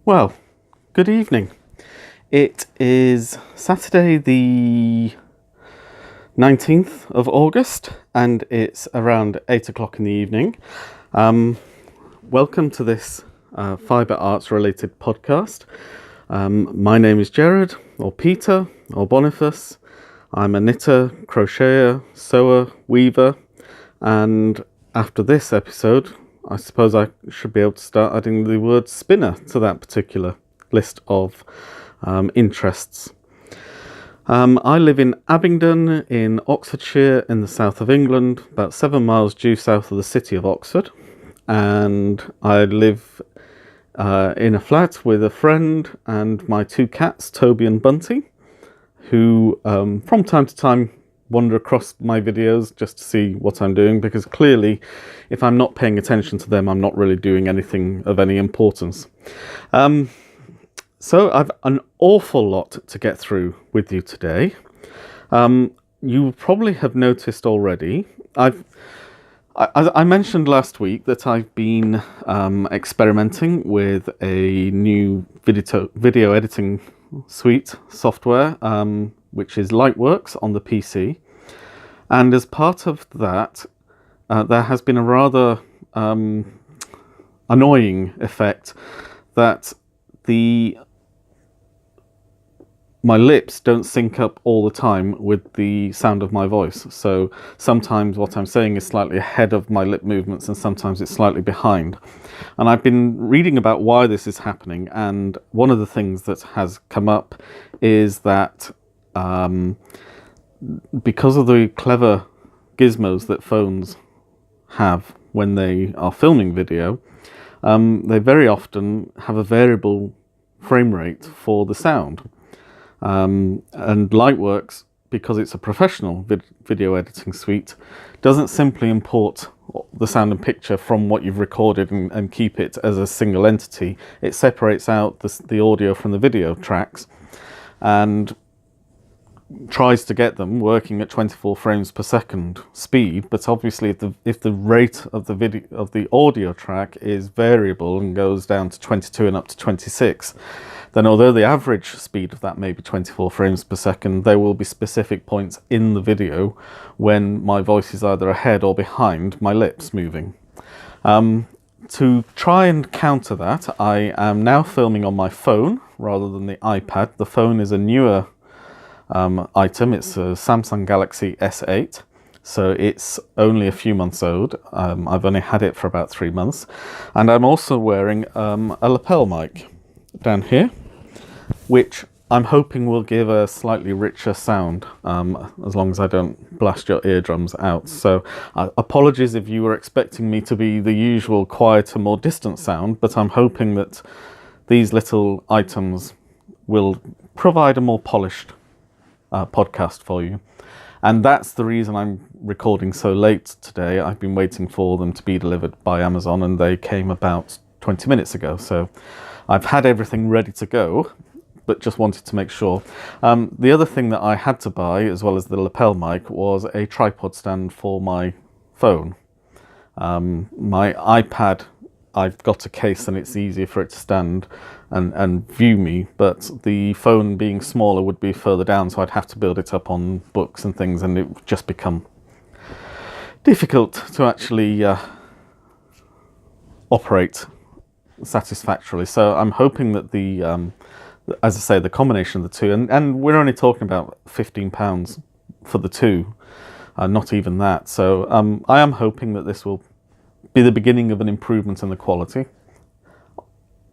Well, good evening. It is Saturday the 19th of August and it's around 8 o'clock in the evening. Welcome to this fibre arts related podcast. My name is Jared, or Peter, or Boniface. I'm a knitter, crocheter, sewer, weaver, and after this episode I suppose I should be able to start adding the word spinner to that particular list of interests. I live in Abingdon in Oxfordshire in the south of England, about 7 miles due south of the city of Oxford, and I live in a flat with a friend and my 2 cats, Toby and Bunty, who from time to time wander across my videos just to see what I'm doing, because clearly if I'm not paying attention to them I'm not really doing anything of any importance. So I've an awful lot to get through with you today. You probably have noticed already, I mentioned last week that I've been experimenting with a new video editing suite software, which is Lightworks on the PC, and as part of that there has been a rather annoying effect that my lips don't sync up all the time with the sound of my voice. So sometimes what I'm saying is slightly ahead of my lip movements and sometimes it's slightly behind. And I've been reading about why this is happening, and one of the things that has come up is that because of the clever gizmos that phones have when they are filming video, they very often have a variable frame rate for the sound. And Lightworks, because it's a professional video editing suite, doesn't simply import the sound and picture from what you've recorded and keep it as a single entity. It separates out the audio from the video tracks and tries to get them working at 24 frames per second speed. But obviously if the rate of the audio track is variable and goes down to 22 and up to 26, then although the average speed of that may be 24 frames per second, there will be specific points in the video when my voice is either ahead or behind my lips moving. To try and counter that, I am now filming on my phone rather than the iPad. The phone is a newer item. It's a Samsung Galaxy S8, so it's only a few months old. I've only had it for about 3 months, and I'm also wearing a lapel mic down here, which I'm hoping will give a slightly richer sound, as long as I don't blast your eardrums out. So apologies if you were expecting me to be the usual quieter, more distant sound, but I'm hoping that these little items will provide a more polished podcast for you. And that's the reason I'm recording so late today. I've been waiting for them to be delivered by Amazon, and they came about 20 minutes ago. So I've had everything ready to go, but just wanted to make sure. The other thing that I had to buy, as well as the lapel mic, was a tripod stand for my phone. My iPad, I've got a case and it's easier for it to stand and view me, but the phone being smaller would be further down, so I'd have to build it up on books and things, and it would just become difficult to actually operate satisfactorily. So I'm hoping that as I say, the combination of the two, and we're only talking about £15 for the two, not even that. So I am hoping that this will be the beginning of an improvement in the quality.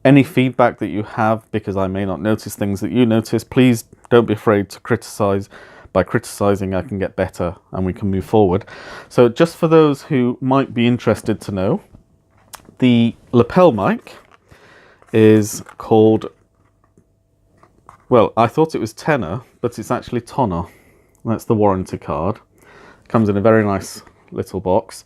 Any feedback that you have, because I may not notice things that you notice, please don't be afraid to criticise. By criticising, I can get better and we can move forward. So just for those who might be interested to know, the lapel mic is called, well, I thought it was tenor, but it's actually tonner. That's the warranty card. Comes in a very nice little box.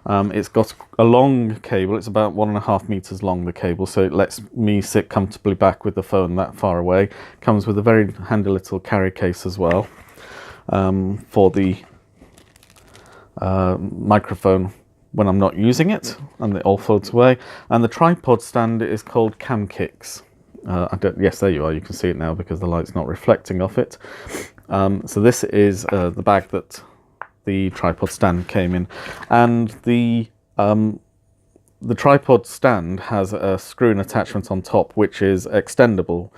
It's got a long cable. It's about 1.5 meters long, the cable, so it lets me sit comfortably back with the phone that far away. Comes with a very handy little carry case as well, for the microphone when I'm not using it, and it all folds away. And the tripod stand is called Cam Kicks. Yes, there you are. You can see it now because the light's not reflecting off it. So this is the bag that the tripod stand came in, and the tripod stand has a screw-in attachment on top, which is extendable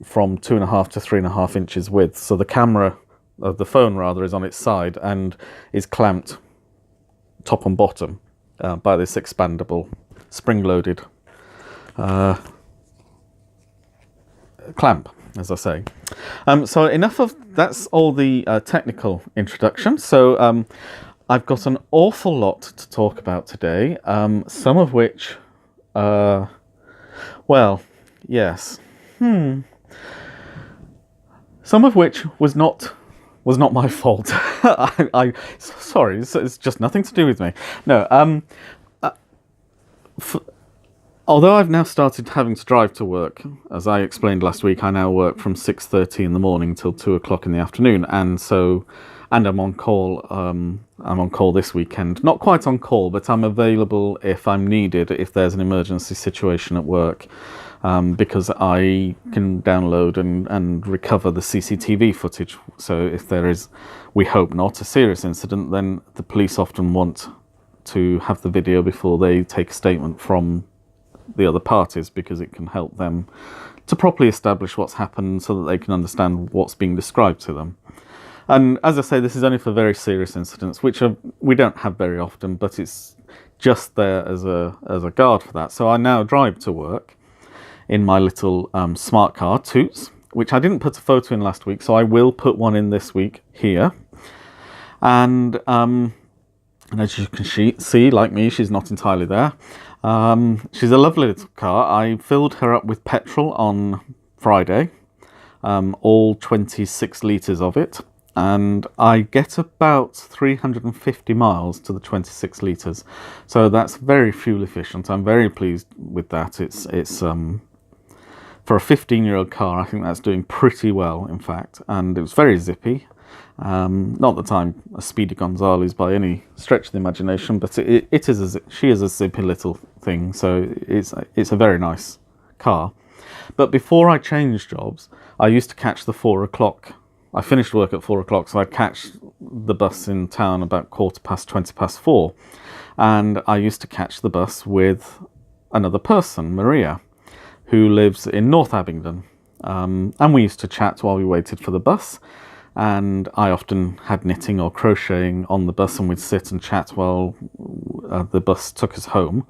from 2.5 to 3.5 inches width. So the camera, the phone rather, is on its side and is clamped top and bottom by this expandable, spring-loaded clamp, as I say. So enough of that's all the technical introduction. So I've got an awful lot to talk about today, some of which, well, yes, some of which was not my fault. Sorry, it's just nothing to do with me. No, although I've now started having to drive to work, as I explained last week, I now work from 6:30 in the morning till 2 o'clock in the afternoon, and I'm on call. I'm on call this weekend. Not quite on call, but I'm available if I'm needed, if there's an emergency situation at work, because I can download and recover the CCTV footage. So if there is, we hope not, a serious incident, then the police often want to have the video before they take a statement from the other parties, because it can help them to properly establish what's happened so that they can understand what's being described to them. And as I say, this is only for very serious incidents, which we don't have very often, but it's just there as a guard for that. So I now drive to work in my little smart car, Toots, which I didn't put a photo in last week, so I will put one in this week here. And as you can see, like me, she's not entirely there. She's a lovely little car. I filled her up with petrol on Friday, all 26 litres of it, and I get about 350 miles to the 26 litres. So that's very fuel efficient. I'm very pleased with that. It's for a 15-year-old car, I think that's doing pretty well, in fact, and it was very zippy. Not that I'm a Speedy Gonzales by any stretch of the imagination, but she is a zippy little thing, so it's a very nice car. But before I changed jobs, I used to catch the 4 o'clock. I finished work at 4 o'clock, so I'd catch the bus in town about 4:15, and I used to catch the bus with another person, Maria, who lives in North Abingdon, and we used to chat while we waited for the bus. And I often had knitting or crocheting on the bus, and we'd sit and chat while the bus took us home.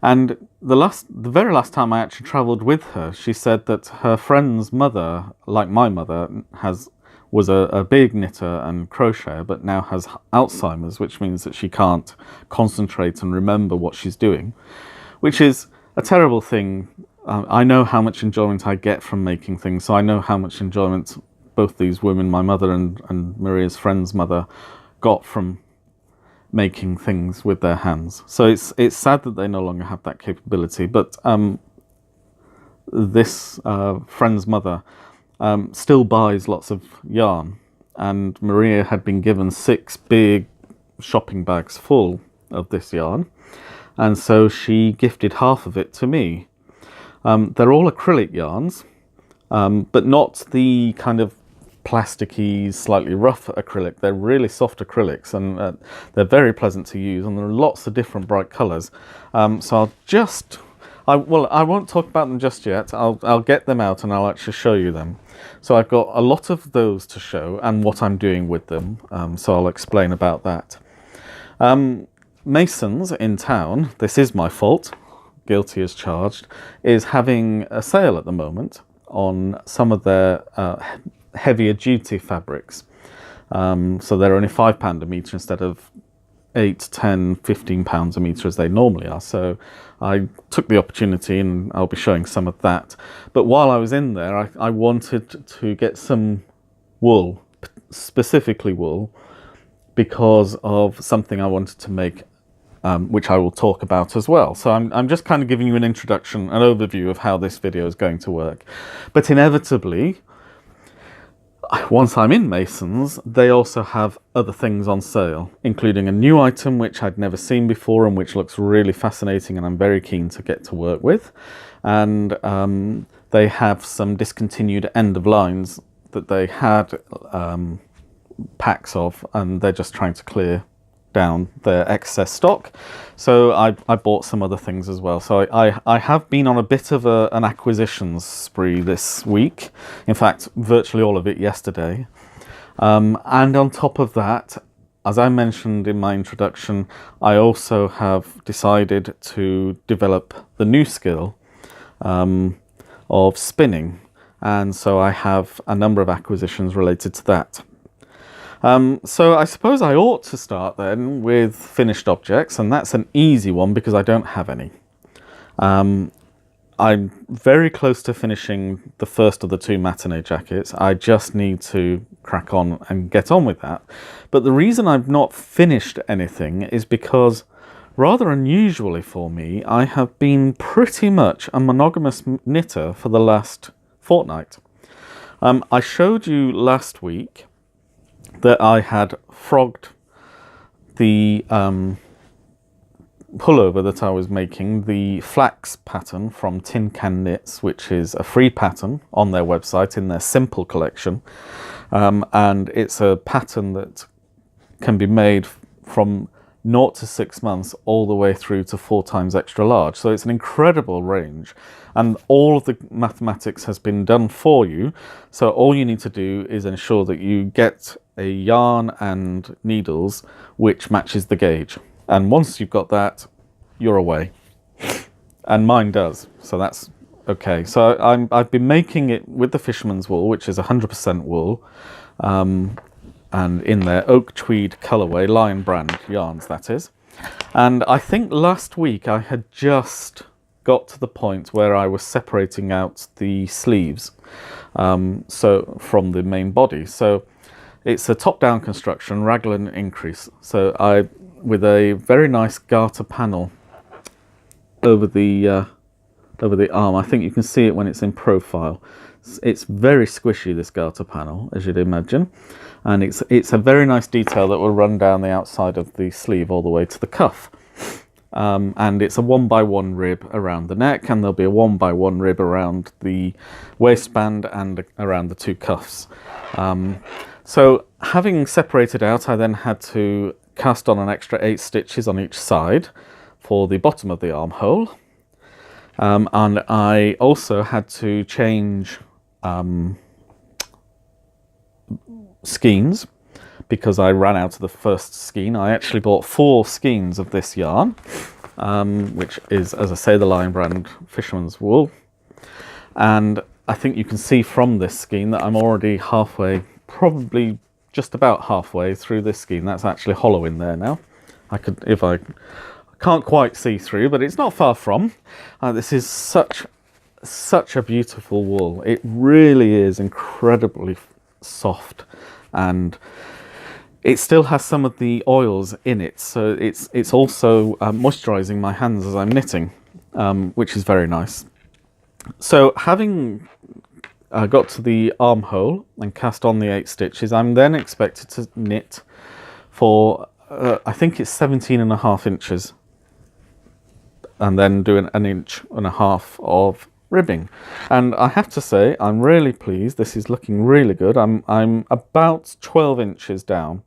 And the very last time I actually travelled with her, she said that her friend's mother, like my mother, was a big knitter and crocheter, but now has Alzheimer's, which means that she can't concentrate and remember what she's doing, which is a terrible thing. I know how much enjoyment I get from making things, so I know how much enjoyment both these women, my mother and Maria's friend's mother, got from making things with their hands. So it's sad that they no longer have that capability. But this friend's mother still buys lots of yarn, and Maria had been given 6 big shopping bags full of this yarn, and so she gifted half of it to me. They're all acrylic yarns, but not the kind of plasticky, slightly rough acrylic. They're really soft acrylics, and they're very pleasant to use, and there are lots of different bright colours. So I won't talk about them just yet. I'll get them out and I'll actually show you them. So I've got a lot of those to show and what I'm doing with them. So I'll explain about that. Masons in town, this is my fault, guilty as charged, is having a sale at the moment on some of their heavier duty fabrics. So they're only £5 a metre instead of 8, 10, 15 pounds a metre as they normally are. So I took the opportunity and I'll be showing some of that. But while I was in there, I wanted to get some wool, specifically wool, because of something I wanted to make, which I will talk about as well. So I'm just kind of giving you an introduction, an overview of how this video is going to work. But inevitably, once I'm in Masons, they also have other things on sale, including a new item which I'd never seen before and which looks really fascinating and I'm very keen to get to work with. And they have some discontinued end of lines that they had packs of, and they're just trying to clear down their excess stock. So I bought some other things as well. So I have been on a bit of an acquisitions spree this week. In fact, virtually all of it yesterday. And on top of that, as I mentioned in my introduction, I also have decided to develop the new skill of spinning. And so I have a number of acquisitions related to that. So I suppose I ought to start then with finished objects, and that's an easy one because I don't have any. I'm very close to finishing the first of the 2 matinee jackets. I just need to crack on and get on with that. But the reason I've not finished anything is because, rather unusually for me, I have been pretty much a monogamous knitter for the last fortnight. I showed you last week that I had frogged the pullover that I was making, the flax pattern from Tin Can Knits, which is a free pattern on their website in their Simple collection. And it's a pattern that can be made from 0 to 6 months all the way through to 4 times extra large. So it's an incredible range, and all of the mathematics has been done for you. So all you need to do is ensure that you get a yarn and needles which matches the gauge. And once you've got that, you're away. And mine does, so that's okay. So I've been making it with the fisherman's wool, which is 100% wool, and in their oak tweed colourway, Lion brand yarns, that is. And I think last week I had just got to the point where I was separating out the sleeves, so from the main body. So it's a top-down construction, raglan increase. So with a very nice garter panel over the arm. I think you can see it when it's in profile. It's very squishy, this garter panel, as you'd imagine, and it's a very nice detail that will run down the outside of the sleeve all the way to the cuff. And it's a 1x1 rib around the neck, and there'll be a 1x1 rib around the waistband and around the 2 cuffs. So having separated out, I then had to cast on an extra 8 stitches on each side for the bottom of the armhole. And I also had to change skeins because I ran out of the first skein. I actually bought 4 skeins of this yarn, which is, as I say, the Lion brand fisherman's wool. And I think you can see from this skein that I'm already halfway, probably just about halfway through this skein. That's actually hollow in there now. I can't quite see through, but it's not far from. This is such a beautiful wool. It really is incredibly soft, and it still has some of the oils in it, so it's also moisturizing my hands as I'm knitting, which is very nice. So having got to the armhole and cast on the 8 stitches, I'm then expected to knit for I think it's 17.5 inches, and then do an 1.5 inches of ribbing. And I have to say, I'm really pleased. This is looking really good. I'm about 12 inches down,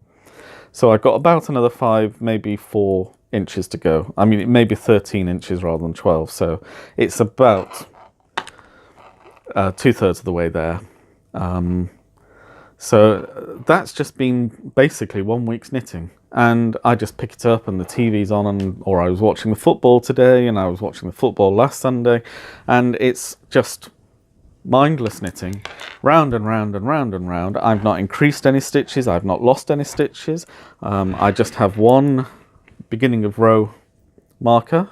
so I've got about another 5, maybe 4 inches to go. I mean, it may be 13 inches rather than 12, so it's about 2/3 of the way there. So that's just been basically 1 week's knitting, and I just pick it up and the TV's on, or I was watching the football today and I was watching the football last Sunday, and it's just mindless knitting, round and round and round and round. I've not increased any stitches, I've not lost any stitches. I just have one beginning of row marker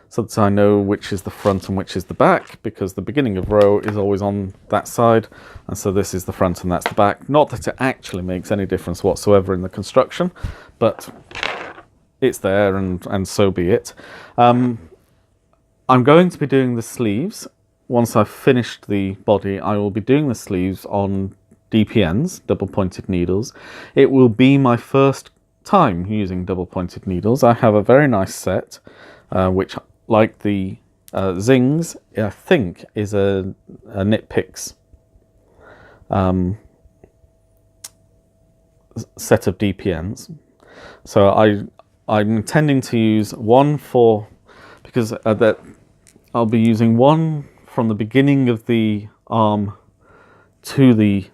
so that I know which is the front and which is the back, because the beginning of row is always on that side, and so this is the front and that's the back. Not that it actually makes any difference whatsoever in the construction, but it's there, and so be it. I'm going to be doing the sleeves. Once I've finished the body, I will be doing the sleeves on DPNs, double pointed needles. It will be my first time using double pointed needles. I have a very nice set, which, like the Zings, I think, is a Knit Picks set of DPNs. So I'm intending to use one for, because that I'll be using one from the beginning of the arm to the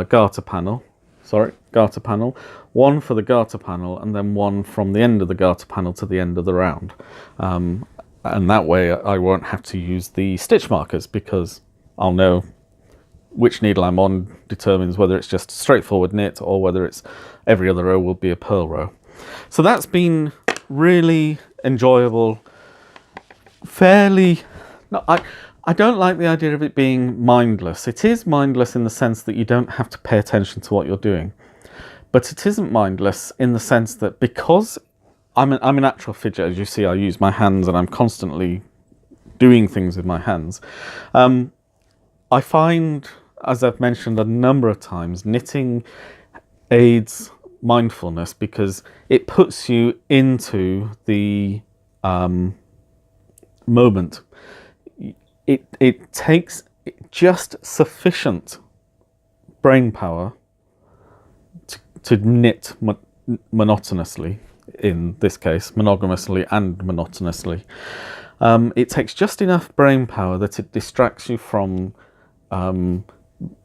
garter panel, one for the garter panel, and then one from the end of the garter panel to the end of the round. And that way I won't have to use the stitch markers, because I'll know which needle I'm on determines whether it's just straightforward knit or whether it's every other row will be a purl row. So that's been really enjoyable. No, I don't like the idea of it being mindless. It is mindless in the sense that you don't have to pay attention to what you're doing. But it isn't mindless in the sense that, because I'm an actual fidget, as you see, I use my hands and I'm constantly doing things with my hands. I find, as I've mentioned a number of times, knitting aids mindfulness because it puts you into the moment. It takes just sufficient brain power to knit monotonously, in this case, monogamously and monotonously. It takes just enough brain power that it distracts you from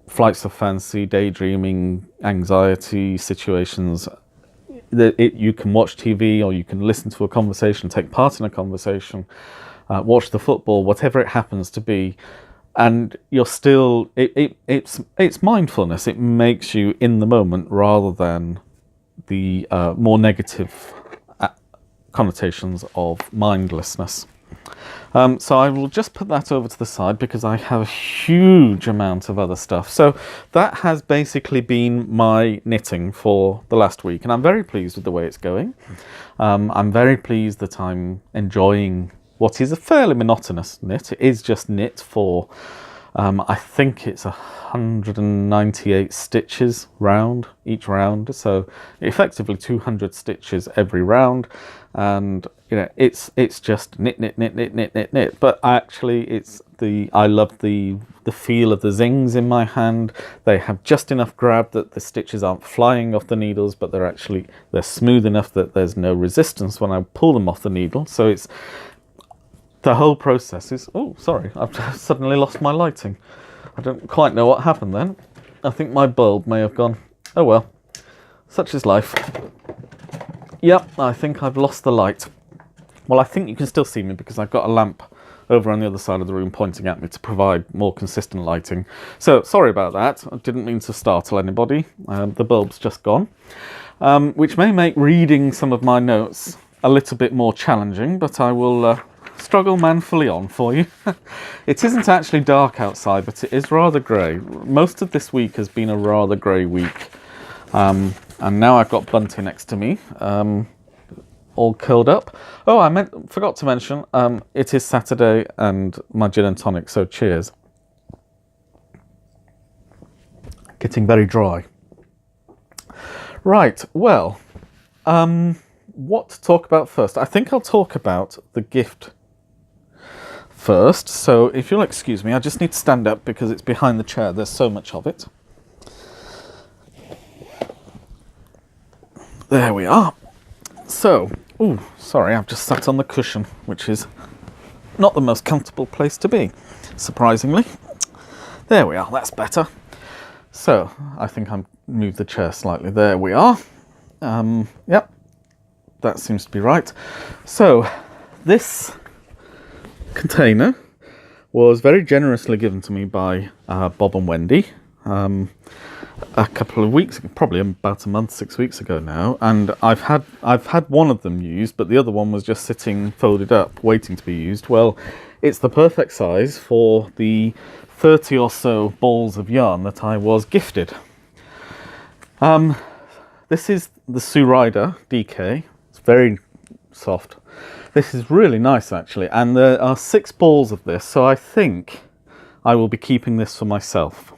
flights of fancy, daydreaming, anxiety situations. You can watch TV, or you can listen to a conversation, take part in a conversation, watch the football, whatever it happens to be, and you're still, it's mindfulness. It makes you in the moment rather than the more negative connotations of mindlessness. So I will just put that over to the side because I have a huge amount of other stuff. So that has basically been my knitting for the last week, and I'm very pleased with the way it's going. I'm very pleased that I'm enjoying what is a fairly monotonous knit. It is just knit for, I think it's 198 stitches each round, so effectively 200 stitches every round. And you know, it's just knit. But actually, I love the feel of the zings in my hand. They have just enough grab that the stitches aren't flying off the needles, but they're smooth enough that there's no resistance when I pull them off the needle. So it's the whole process is. Oh, sorry, I've suddenly lost my lighting. I don't quite know what happened then. I think my bulb may have gone. Oh well, such is life. Yep, I think I've lost the light. Well, I think you can still see me because I've got a lamp over on the other side of the room pointing at me to provide more consistent lighting. So, sorry about that. I didn't mean to startle anybody. The bulb's just gone, which may make reading some of my notes a little bit more challenging, but I will struggle manfully on for you. It isn't actually dark outside, but it is rather grey. Most of this week has been a rather grey week. And now I've got Bunty next to me, all curled up. Oh, forgot to mention, it is Saturday and my gin and tonic, so cheers. Getting very dry. Right, well, what to talk about first? I think I'll talk about the gift first. So if you'll excuse me, I just need to stand up because it's behind the chair. There's so much of it. There we are. So, sorry, I've just sat on the cushion, which is not the most comfortable place to be, surprisingly. There we are, that's better. So, I think I moved the chair slightly. There we are. Yep, that seems to be right. So, this container was very generously given to me by Bob and Wendy. A couple of weeks, probably about a month, 6 weeks ago now, and I've had one of them used, but the other one was just sitting folded up, waiting to be used. Well, it's the perfect size for the 30 or so balls of yarn that I was gifted. This is the Sue Ryder DK. It's very soft. This is really nice actually, and there are 6 balls of this, so I think I will be keeping this for myself.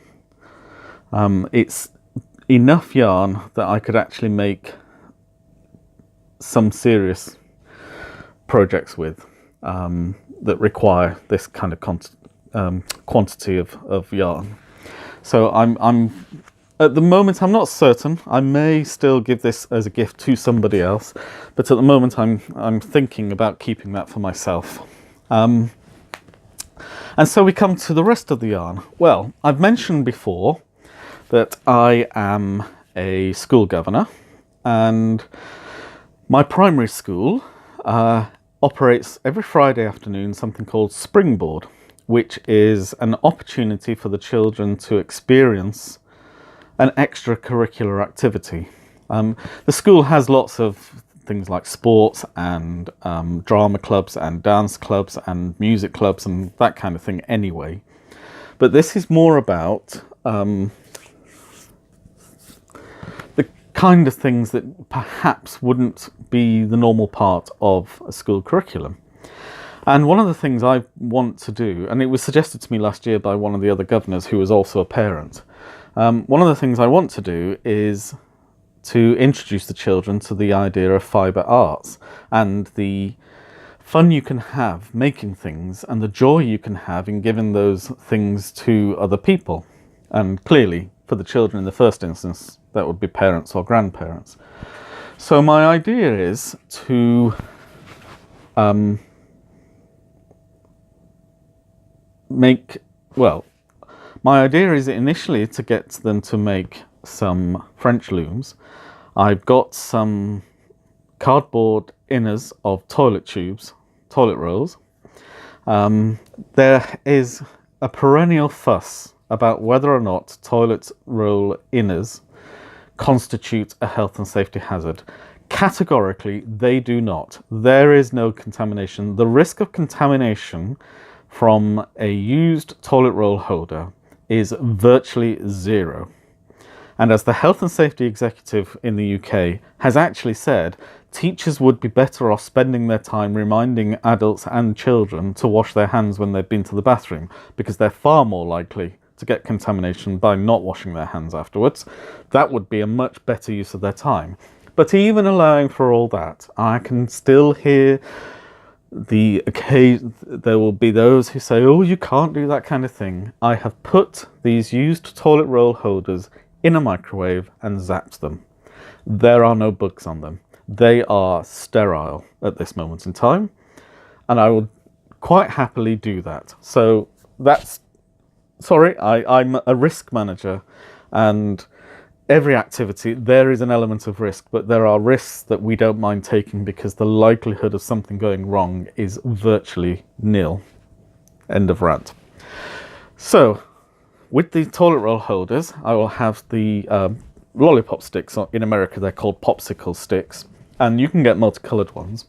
It's enough yarn that I could actually make some serious projects with. that require this kind of quantity of yarn. So I'm at the moment, I'm not certain. I may still give this as a gift to somebody else, but at the moment I'm thinking about keeping that for myself. And so we come to the rest of the yarn. Well, I've mentioned before that I am a school governor, and my primary school operates every Friday afternoon something called Springboard, which is an opportunity for the children to experience an extracurricular activity. The school has lots of things like sports and drama clubs and dance clubs and music clubs and that kind of thing anyway. But this is more about the kind of things that perhaps wouldn't be the normal part of a school curriculum. And one of the things I want to do, and it was suggested to me last year by one of the other governors who was also a parent, one of the things I want to do is to introduce the children to the idea of fibre arts and the fun you can have making things and the joy you can have in giving those things to other people. And clearly, for the children in the first instance, that would be parents or grandparents. So my idea is to my idea is initially to get them to make some French looms. I've got some cardboard inners of toilet tubes, toilet rolls. There is a perennial fuss about whether or not toilet roll inners constitute a health and safety hazard. Categorically, they do not. There is no contamination. The risk of contamination from a used toilet roll holder is virtually zero. And as the health and safety executive in the UK has actually said, teachers would be better off spending their time reminding adults and children to wash their hands when they've been to the bathroom, because they're far more likely to get contamination by not washing their hands afterwards. That would be a much better use of their time. But even allowing for all that, I can still hear the occasion, there will be those who say, oh, you can't do that kind of thing. I have put these used toilet roll holders in a microwave and zapped them. There are no bugs on them. They are sterile at this moment in time, and I will quite happily do that. So that's, sorry, I'm a risk manager, and every activity, there is an element of risk, but there are risks that we don't mind taking because the likelihood of something going wrong is virtually nil. End of rant. So, with the toilet roll holders, I will have the lollipop sticks. In America, they're called popsicle sticks, and you can get multicolored ones.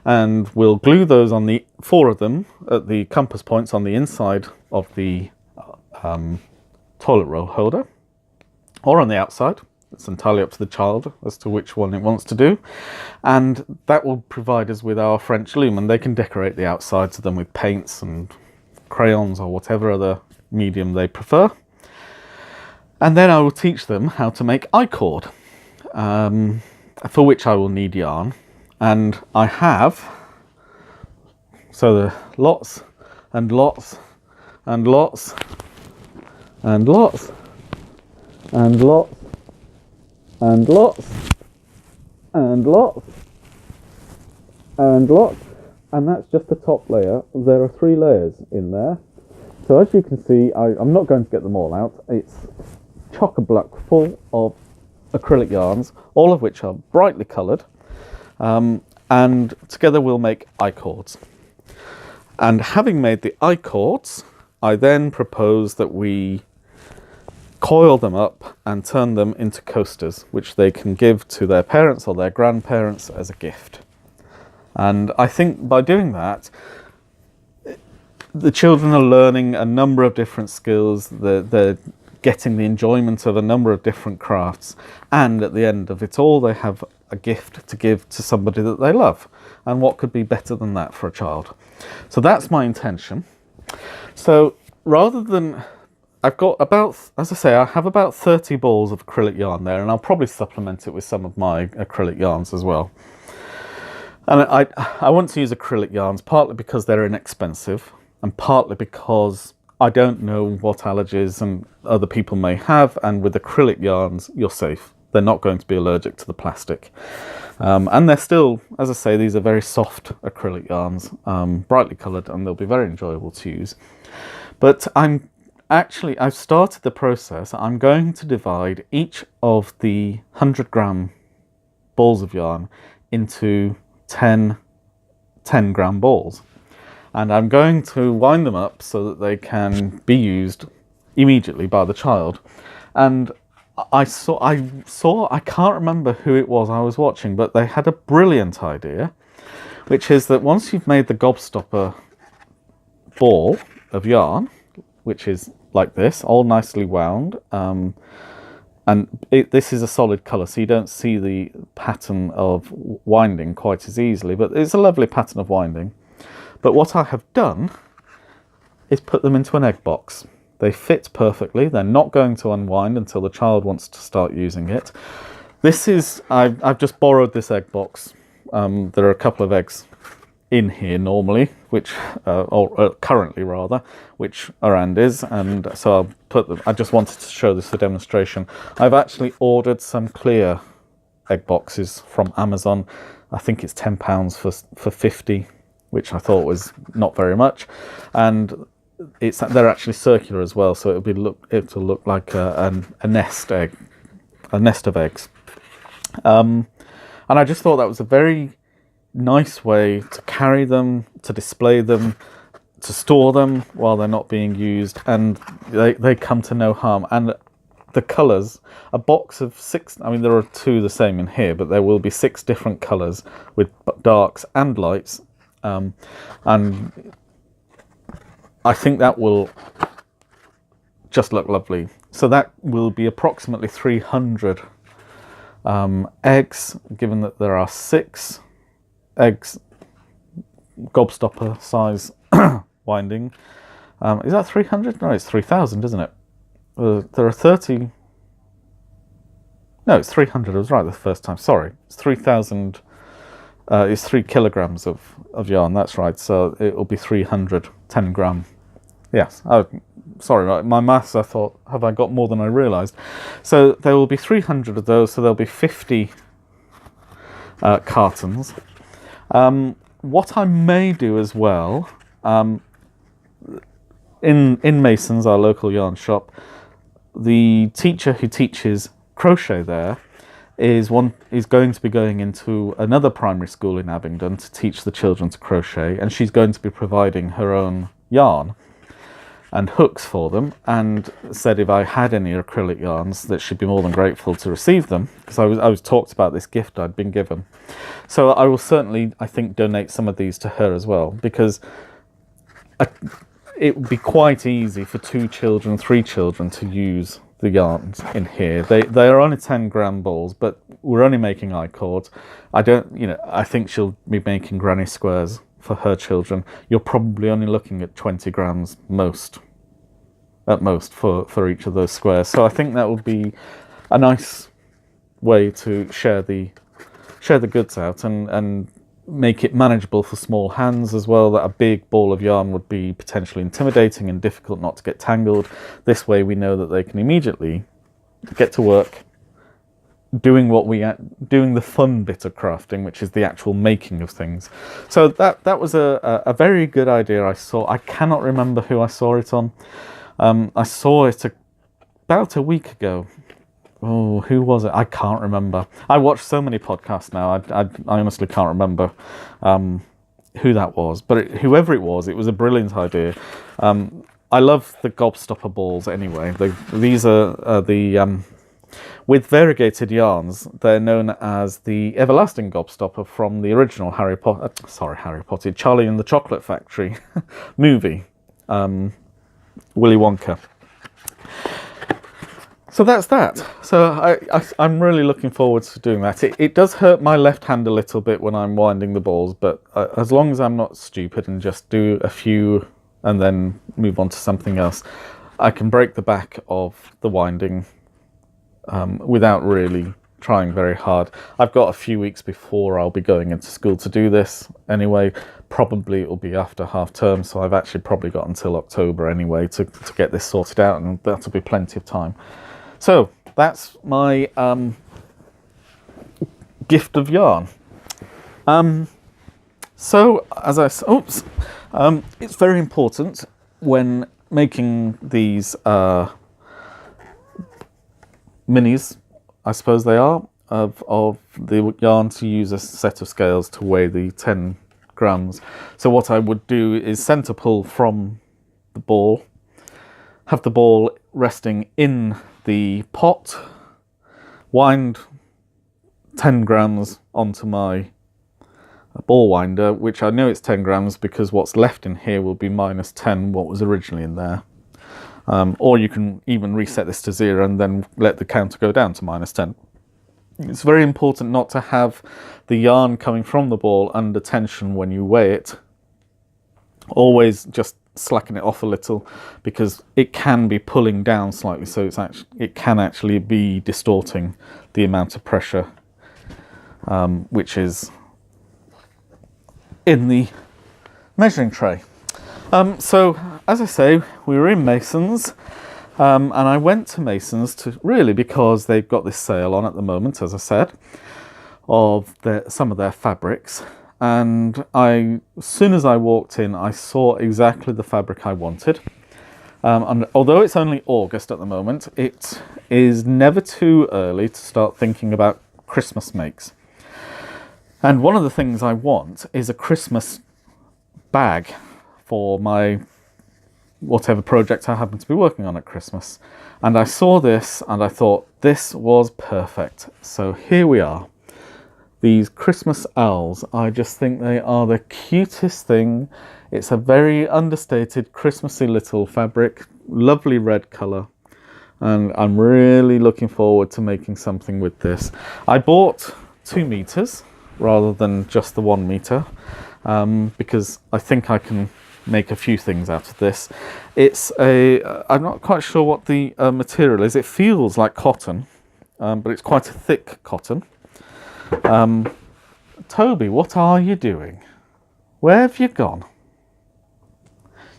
And we'll glue those on the 4 of them at the compass points on the inside of the toilet roll holder, or on the outside. It's entirely up to the child as to which one it wants to do. And that will provide us with our French loom, and they can decorate the outsides of them with paints and crayons or whatever other medium they prefer. And then I will teach them how to make I-cord, for which I will need yarn. And I have, so there are lots and lots and lots and lots and lots and lots and lots and lots, and that's just the top layer. There are 3 layers in there. So as you can see, I'm not going to get them all out. It's chock-a-block full of acrylic yarns, all of which are brightly coloured, and together we'll make I-cords. And having made the I-cords, I then propose that we coil them up and turn them into coasters, which they can give to their parents or their grandparents as a gift. And I think by doing that, the children are learning a number of different skills, they're getting the enjoyment of a number of different crafts, and at the end of it all, they have a gift to give to somebody that they love. And what could be better than that for a child? So that's my intention. So rather than, I've got about, as I say, I have about 30 balls of acrylic yarn there, and I'll probably supplement it with some of my acrylic yarns as well. And I want to use acrylic yarns, partly because they're inexpensive, and partly because I don't know what allergies and other people may have, and with acrylic yarns, you're safe. They're not going to be allergic to the plastic. And they're still, as I say, these are very soft acrylic yarns, brightly coloured, and they'll be very enjoyable to use. But I've started the process. I'm going to divide each of the 100-gram balls of yarn into 10-gram balls. And I'm going to wind them up so that they can be used immediately by the child. And I can't remember who it was I was watching, but they had a brilliant idea, which is that once you've made the gobstopper ball of yarn, which is like this, all nicely wound, this is a solid colour, so you don't see the pattern of winding quite as easily, but it's a lovely pattern of winding. But what I have done is put them into an egg box. They fit perfectly. They're not going to unwind until the child wants to start using it. I've just borrowed this egg box. There are a couple of eggs in here normally, currently rather, which Arand is, and so I'll put them. I just wanted to show this for demonstration. I've actually ordered some clear egg boxes from Amazon. I think it's £10 for 50, which I thought was not very much, and they're actually circular as well, so it'll look like a nest of eggs. And I just thought that was a very nice way to carry them, to display them, to store them while they're not being used, and they come to no harm. And the colours, a box of 6, I mean there are 2 the same in here, but there will be 6 different colours with darks and lights, and I think that will just look lovely. So that will be approximately 300 eggs, given that there are 6 eggs, gobstopper size winding. Is that 300? No, it's 3,000, isn't it? There are 30. No, it's 300. I was right the first time. Sorry, it's 3,000. It's 3 kilograms of yarn. That's right. So it will be 300 10-gram. Yes. Oh, sorry. My maths. I thought, have I got more than I realised? So there will be 300 of those. So there'll be 50 cartons. What I may do as well, in Mason's, our local yarn shop, the teacher who teaches crochet there is going to be going into another primary school in Abingdon to teach the children to crochet, and she's going to be providing her own yarn and hooks for them, and said if I had any acrylic yarns that she'd be more than grateful to receive them, because I was talked about this gift I'd been given. So I will certainly, I think, donate some of these to her as well, because it would be quite easy for 2 children, 3 children to use the yarns in here. They are only 10-gram balls, but we're only making I-cords. I think she'll be making granny squares for her children. You're probably only looking at 20 grams at most for each of those squares. So I think that would be a nice way to share the goods out and make it manageable for small hands as well. That a big ball of yarn would be potentially intimidating and difficult not to get tangled. This way we know that they can immediately get to work doing the fun bit of crafting, which is the actual making of things. So that was a very good idea I saw. I cannot remember who I saw it on. I saw it about a week ago. Oh, who was it? I can't remember. I watch so many podcasts now. I honestly can't remember who that was. But whoever it was a brilliant idea. I love the gobstopper balls anyway. These are with variegated yarns. They're known as the everlasting gobstopper from the original Harry Potter, Charlie and the Chocolate Factory movie, Willy Wonka. So that's that. So I'm really looking forward to doing that. It does hurt my left hand a little bit when I'm winding the balls, but as long as I'm not stupid and just do a few and then move on to something else, I can break the back of the winding without really trying very hard. I've got a few weeks before I'll be going into school to do this anyway. Probably it'll be after half term, so I've actually probably got until October anyway to get this sorted out, and that'll be plenty of time. So that's my gift of yarn. So as I said, it's very important when making these minis, I suppose they are, of the yarn, to use a set of scales to weigh the 10 grams. So what I would do is center pull from the ball, have the ball resting in the pot, wind 10 grams onto my ball winder, which I know it's 10 grams because what's left in here will be minus 10 what was originally in there. Or you can even reset this to 0 and then let the counter go down to minus 10. It's very important not to have the yarn coming from the ball under tension when you weigh it. Always just slacken it off a little, because it can be pulling down slightly, so it can actually be distorting the amount of pressure which is in the measuring tray. So as I say, we were in Masons, and I went to Masons really because they've got this sale on at the moment, as I said, of some of their fabrics. And as soon as I walked in, I saw exactly the fabric I wanted. And although it's only August at the moment, it is never too early to start thinking about Christmas makes. And one of the things I want is a Christmas bag for my whatever project I happen to be working on at Christmas. And I saw this and I thought this was perfect. So here we are. These Christmas owls, I just think they are the cutest thing. It's a very understated Christmassy little fabric, lovely red colour, and I'm really looking forward to making something with this. I bought 2 meters rather than just the 1 meter, because I think I can make a few things out of this. It's I'm not quite sure what the material is. It feels like cotton, but it's quite a thick cotton. Toby, what are you doing? Where have you gone?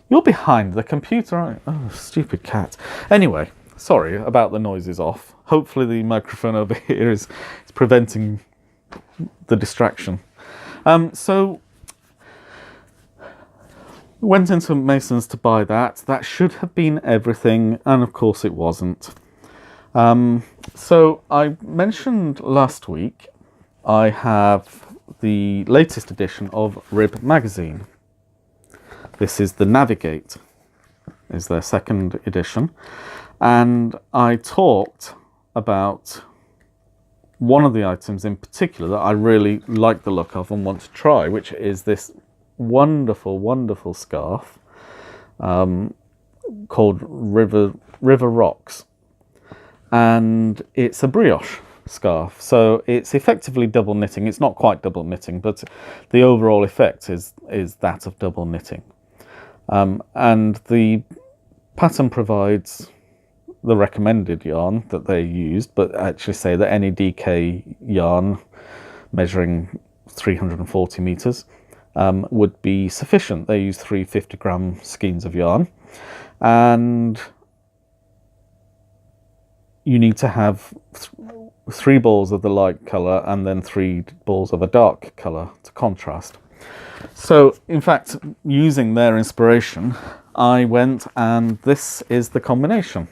You're behind the computer, aren't you? Oh, stupid cat. Anyway, sorry about the noises off. Hopefully the microphone over here is preventing the distraction. So went into Masons to buy that. That should have been everything, and of course it wasn't. So I mentioned last week I have the latest edition of Rib magazine. This is the Navigate, is their second edition, and I talked about one of the items in particular that I really like the look of and want to try, which is this wonderful, wonderful scarf called River Rocks, and it's a brioche scarf, so it's effectively double knitting. It's not quite double knitting, but the overall effect is that of double knitting, and the pattern provides the recommended yarn that they used, but actually say that any DK yarn measuring 340 meters would be sufficient. They use 3 50-gram skeins of yarn, and you need to have 3 balls of the light color and then 3 balls of a dark color to contrast. So in fact, using their inspiration, I went, and this is the combination.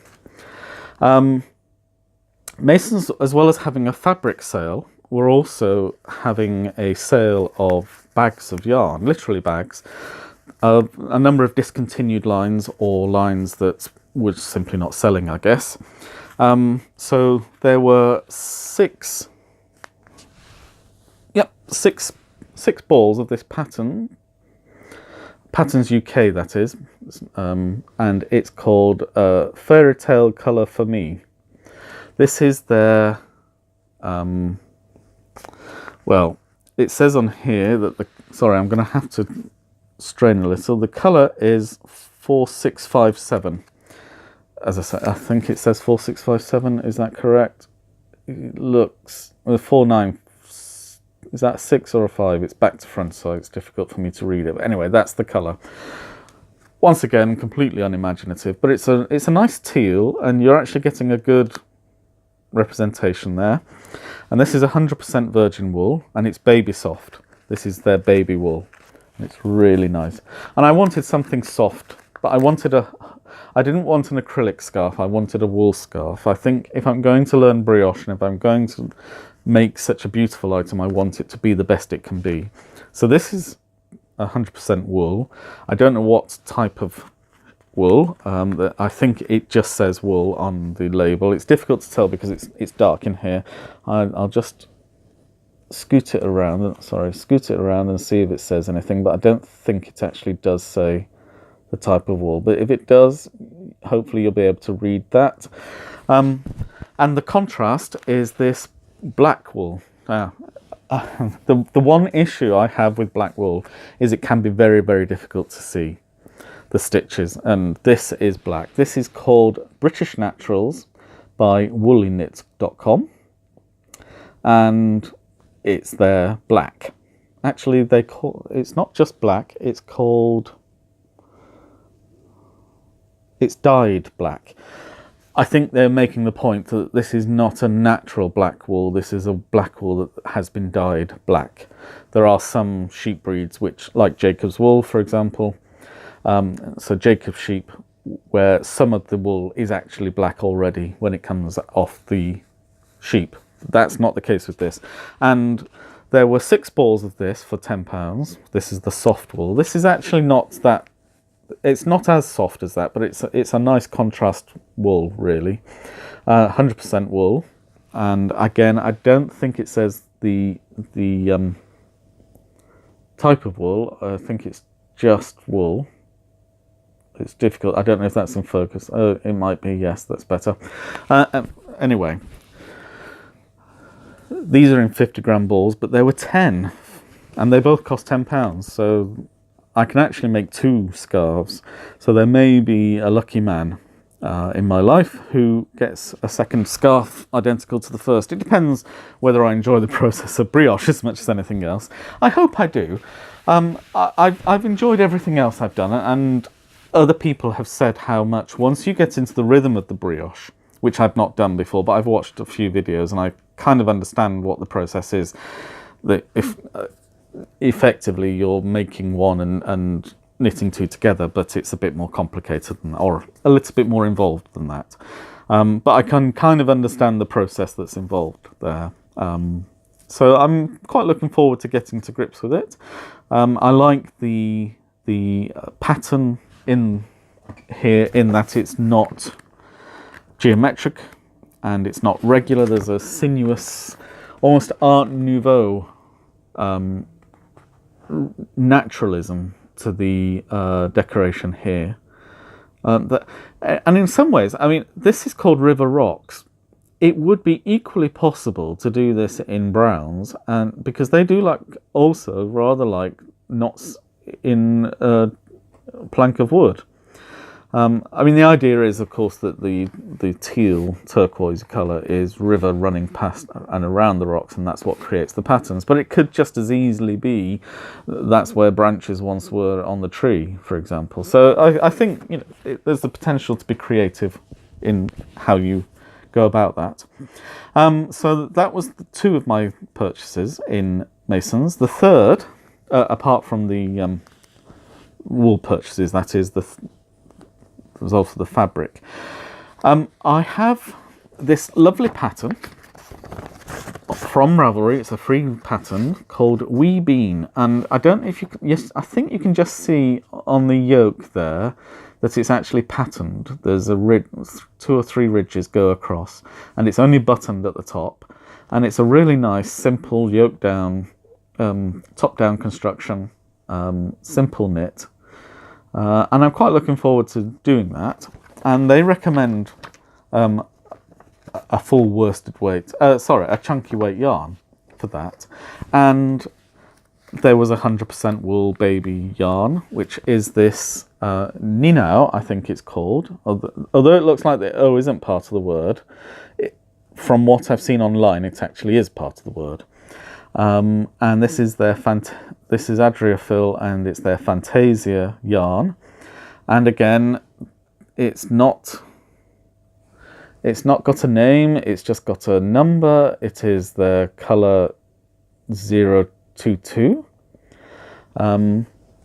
Masons, as well as having a fabric sale, were also having a sale of bags of yarn, literally bags, of a number of discontinued lines or lines that were simply not selling, I guess. So there were 6 balls of this pattern, Patterns UK that is, and it's called Fairy Tale Colour for Me. This is their, well, it says on here that sorry, I'm going to have to strain a little. The colour is 4657. As I said, I think it says 4657, is that correct? it looks, the 4/9, is that a 6 or a 5? It's back to front, so it's difficult for me to read it. But anyway, that's the colour. Once again, completely unimaginative, but it's a nice teal, and you're actually getting a good representation there. And this is 100% virgin wool, and it's baby soft. This is their baby wool. It's really nice. And I wanted something soft, but I didn't want an acrylic scarf, I wanted a wool scarf. I think if I'm going to learn brioche, and if I'm going to make such a beautiful item, I want it to be the best it can be. So this is 100% wool. I don't know what type of wool. I think it just says wool on the label. It's difficult to tell because it's dark in here. I'll just scoot it around and see if it says anything, but I don't think it actually does say the type of wool. But if it does, hopefully you'll be able to read that. And the contrast is this black wool. The one issue I have with black wool is it can be very, very difficult to see the stitches, and this is black. This is called British Naturals by woolyknits.com, and it's their black. Actually, it's not just black, it's dyed black. I think they're making the point that this is not a natural black wool, this is a black wool that has been dyed black. There are some sheep breeds which, like Jacob's wool for example, so Jacob's sheep, where some of the wool is actually black already when it comes off the sheep. That's not the case with this. And there were 6 balls of this for £10. This is the soft wool. This is actually not that, it's not as soft as that, but it's a nice contrast wool really. 100% wool. And again, I don't think it says the type of wool. I think it's just wool. It's difficult. I don't know if that's in focus. Oh, it might be. Yes, that's better. Anyway, these are in 50-gram balls, but there were 10, and they both cost £10. So I can actually make 2 scarves. So there may be a lucky man in my life who gets a second scarf identical to the first. It depends whether I enjoy the process of brioche as much as anything else. I hope I do. I've enjoyed everything else I've done, and other people have said how much, once you get into the rhythm of the brioche, which I've not done before, but I've watched a few videos and I kind of understand what the process is, that if effectively you're making one and knitting 2 together, but it's a bit more complicated or a little bit more involved than that. But I can kind of understand the process that's involved there. So I'm quite looking forward to getting to grips with it. I like the pattern in here, in that it's not geometric and it's not regular. There's a sinuous, almost Art Nouveau naturalism to the decoration here. And in some ways, I mean, this is called River Rocks. It would be equally possible to do this in browns, and because they do like also rather like knots in plank of wood. I mean, the idea is, of course, that the teal turquoise colour is river running past and around the rocks, and that's what creates the patterns. But it could just as easily be that's where branches once were on the tree, for example. So I think, you know, there's the potential to be creative in how you go about that. So that was 2 of my purchases in Masons. The third, apart from the wool purchases, that is the result of the fabric. I have this lovely pattern from Ravelry. It's a free pattern called Wee Bean, and I don't know if you can, yes, I think you can just see on the yoke there that it's actually patterned. There's a 2 or 3 ridges go across, and it's only buttoned at the top, and it's a really nice simple yoke down, top down construction, simple knit. And I'm quite looking forward to doing that. And they recommend a full worsted weight, a chunky weight yarn for that. And there was 100% wool baby yarn, which is this Ninau, I think it's called. Although it looks like the O isn't part of the word. from what I've seen online, it actually is part of the word. And this is their this is Adriaphil, and it's their Fantasia yarn. And again, it's not got a name, it's just got a number. It is their colour 022.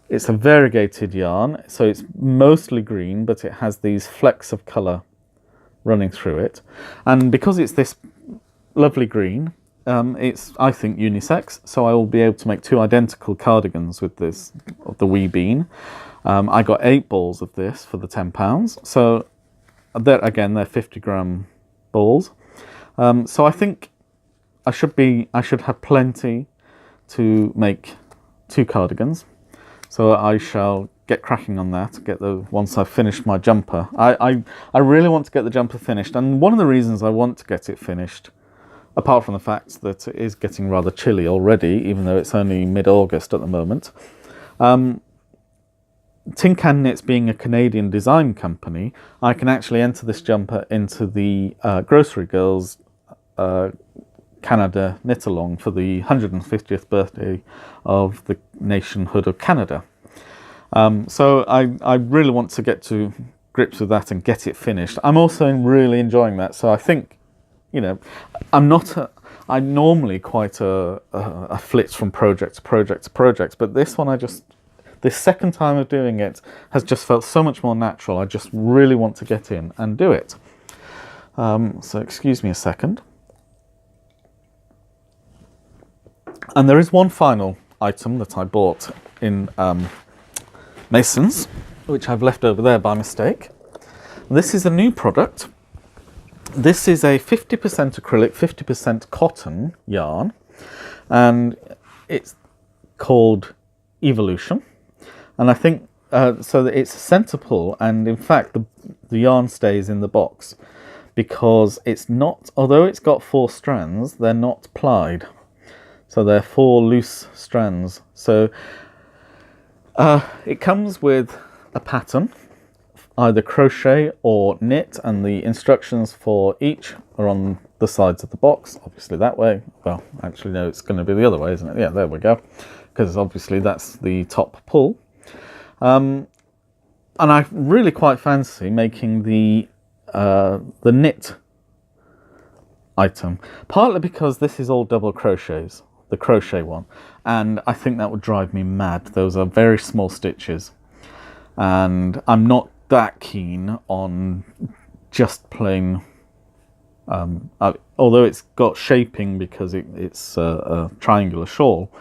It's a variegated yarn, so it's mostly green, but it has these flecks of colour running through it. And because it's this lovely green, it's, I think, unisex, so I will be able to make 2 identical cardigans with this, of the wee bean. I got 8 balls of this for the £10, so they're 50-gram balls. So I think I should have plenty to make 2 cardigans. So I shall get cracking on that, once I've finished my jumper. I really want to get the jumper finished, and one of the reasons I want to get it finished, apart from the fact that it is getting rather chilly already, even though it's only mid-August at the moment. Tin Can Knits being a Canadian design company, I can actually enter this jumper into the Grocery Girls Canada knit along for the 150th birthday of the nationhood of Canada. So I really want to get to grips with that and get it finished. I'm also really enjoying that, so I think, you know, I'm normally quite a flitz from project to project to project, but this one this second time of doing it has just felt so much more natural. I just really want to get in and do it. So excuse me a second. And there is one final item that I bought in Mason's, which I've left over there by mistake. This is a new product. This is a 50% acrylic, 50% cotton yarn, and it's called Evolution. And I think, so that it's a centre pull, and in fact the yarn stays in the box because it's not, although it's got 4 strands, they're not plied. So they're 4 loose strands. So it comes with a pattern, either crochet or knit, and the instructions for each are on the sides of the box, obviously that way. Well, actually no, it's going to be the other way, isn't it? Yeah, there we go, because obviously that's the top pull. And I really quite fancy making the knit item, partly because this is all double crochets, the crochet one, and I think that would drive me mad. Those are very small stitches, and I'm not that keen on just plain, although it's got shaping because it's a triangular shawl.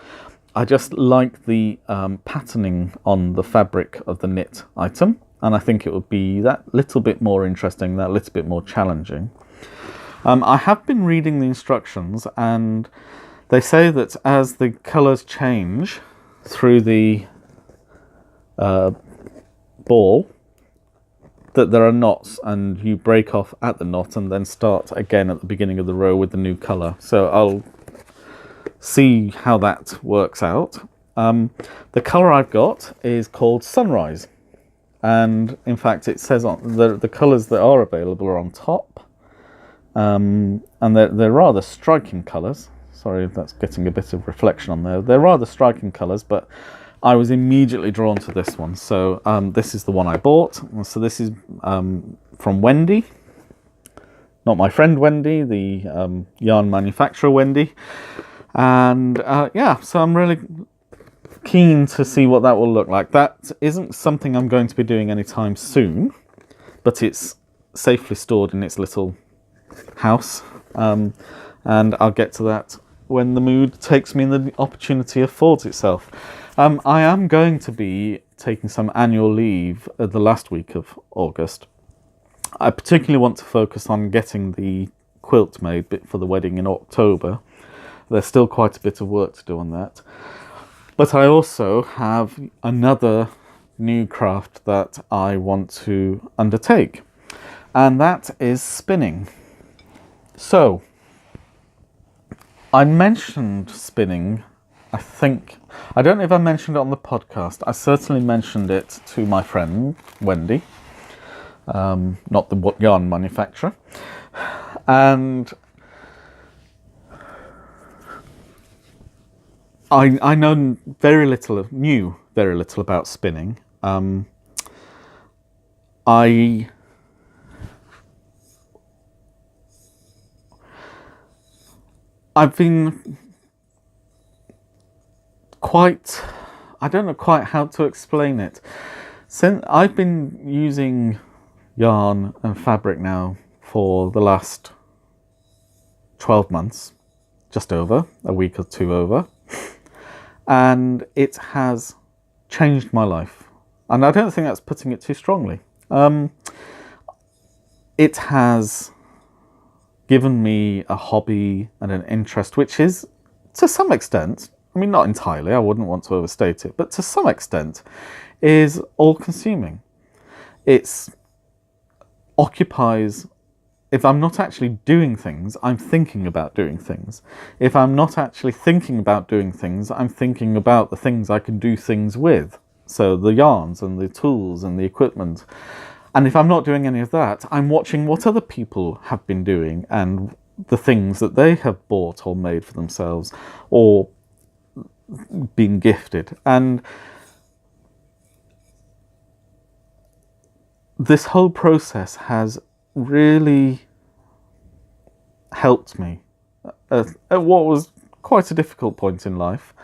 I just like the patterning on the fabric of the knit item, and I think it would be that little bit more interesting, that little bit more challenging. I have been reading the instructions, and they say that as the colours change through the ball, that there are knots, and you break off at the knot and then start again at the beginning of the row with the new colour. So I'll see how that works out. The colour I've got is called Sunrise, and in fact it says on the colours that are available are on top, and they're rather striking colours. Sorry, that's getting a bit of reflection on there. They're rather striking colours, but I was immediately drawn to this one. So this is the one I bought. So this is from Wendy, not my friend Wendy, the yarn manufacturer Wendy. And yeah, so I'm really keen to see what that will look like. That isn't something I'm going to be doing anytime soon, but it's safely stored in its little house, and I'll get to that when the mood takes me and the opportunity affords itself. I am going to be taking some annual leave at the last week of August. I particularly want to focus on getting the quilt made for the wedding in October. There's still quite a bit of work to do on that. But I also have another new craft that I want to undertake, and that is spinning. So, I mentioned spinning, I don't know if I mentioned it on the podcast. I certainly mentioned it to my friend Wendy, not the yarn manufacturer. And I knew very little about spinning. I've been quite, I don't know quite how to explain it. Since I've been using yarn and fabric now for the last 12 months, just over, a week or two over, and it has changed my life. And I don't think that's putting it too strongly. It has given me a hobby and an interest, which is, to some extent, I mean, not entirely, I wouldn't want to overstate it, but to some extent, is all-consuming. It occupies, if I'm not actually doing things, I'm thinking about doing things. If I'm not actually thinking about doing things, I'm thinking about the things I can do things with. So the yarns and the tools and the equipment. And if I'm not doing any of that, I'm watching what other people have been doing and the things that they have bought or made for themselves or been gifted. And this whole process has really helped me at what was quite a difficult point in life,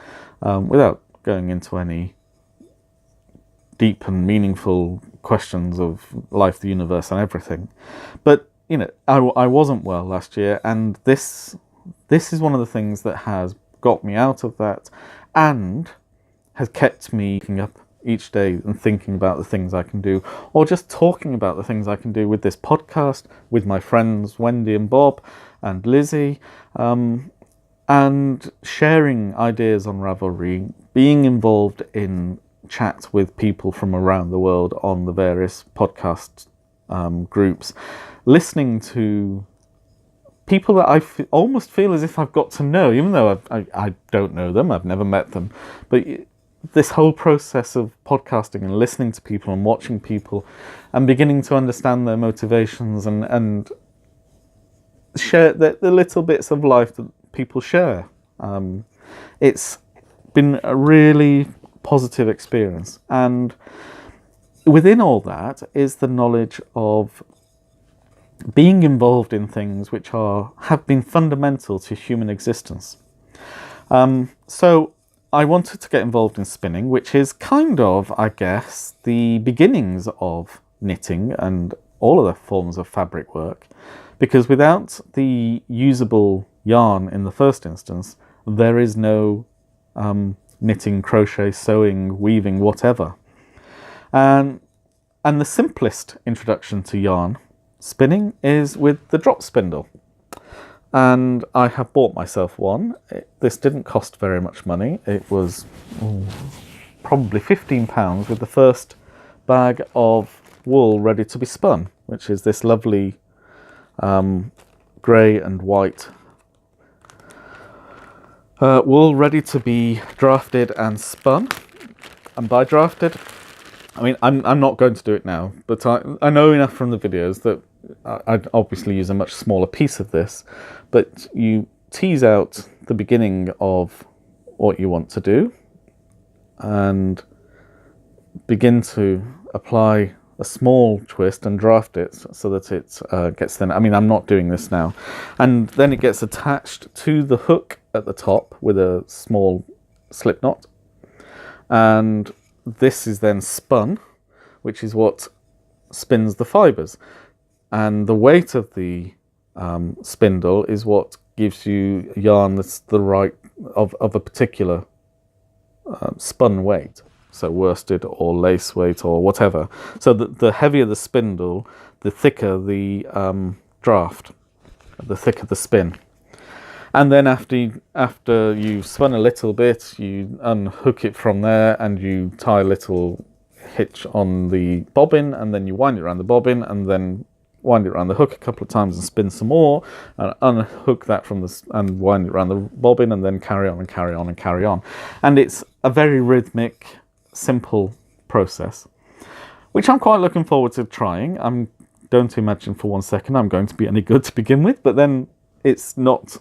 without going into any deep and meaningful questions of life, the universe and everything. But, you know, I wasn't well last year, and this is one of the things that has got me out of that and has kept me waking up each day and thinking about the things I can do, or just talking about the things I can do with this podcast, with my friends Wendy and Bob and Lizzie, and sharing ideas on Ravelry, being involved in chat with people from around the world on the various podcast groups, listening to people that I almost feel as if I've got to know, even though I don't know them, I've never met them, but this whole process of podcasting and listening to people and watching people and beginning to understand their motivations and share the little bits of life that people share. It's been a really positive experience. And within all that is the knowledge of being involved in things which have been fundamental to human existence. So I wanted to get involved in spinning, which is kind of, I guess, the beginnings of knitting and all of the forms of fabric work, because without the usable yarn in the first instance, there is no knitting, crochet, sewing, weaving, whatever. And the simplest introduction to yarn spinning is with the drop spindle. And I have bought myself one. This didn't cost very much money. It was probably £15 with the first bag of wool ready to be spun, which is this lovely grey and white wool ready to be drafted and spun. And by drafted, I mean, I'm not going to do it now, but I know enough from the videos that I'd obviously use a much smaller piece of this, but you tease out the beginning of what you want to do and begin to apply a small twist and draft it so that it gets then, I mean, I'm not doing this now, and then it gets attached to the hook at the top with a small slip knot, and this is then spun, which is what spins the fibres. And the weight of the spindle is what gives you yarn that's the right of a particular spun weight, so worsted or lace weight or whatever. So the heavier the spindle, the thicker the draft, the thicker the spin. And then after you've spun a little bit, you unhook it from there and you tie a little hitch on the bobbin, and then you wind it around the bobbin and then wind it around the hook a couple of times and spin some more, and unhook that from and wind it around the bobbin, and then carry on and carry on and carry on. And it's a very rhythmic, simple process, which I'm quite looking forward to trying. Don't imagine for 1 second I'm going to be any good to begin with, but then it's not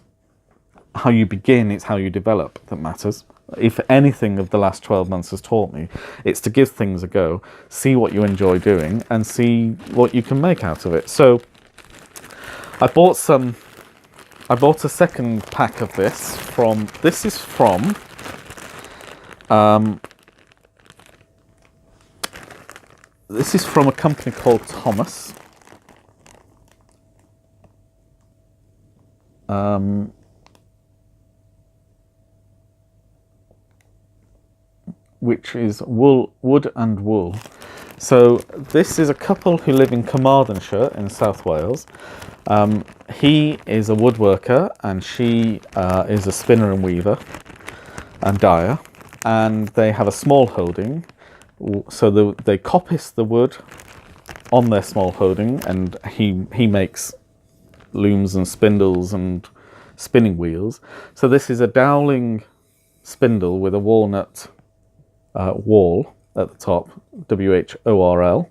how you begin, it's how you develop that matters. if anything of the last 12 months has taught me, it's to give things a go, see what you enjoy doing, and see what you can make out of it. So I bought a second pack of this from, this is from a company called Thomas. Which is wood and wool. So this is a couple who live in Carmarthenshire in South Wales. He is a woodworker and she is a spinner and weaver and dyer, and they have a small holding. So they coppice the wood on their small holding, and he makes looms and spindles and spinning wheels. So this is a doweling spindle with a walnut wall at the top, WHORL,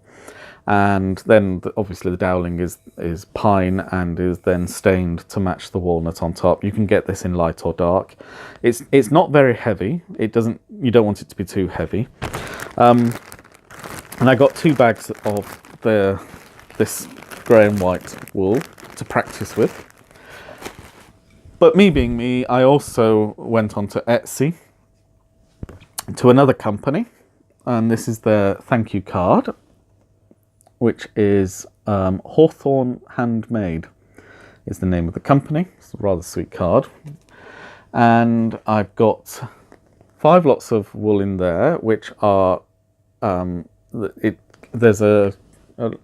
and then obviously the doweling is pine and is then stained to match the walnut on top. You can get this in light or dark. It's not very heavy. You don't want it to be too heavy. And I got 2 bags of this grey and white wool to practice with. But me being me, I also went on to Etsy, to another company, and this is their thank you card, which is Hawthorne Handmade is the name of the company. It's a rather sweet card, and I've got 5 lots of wool in there, which are there's a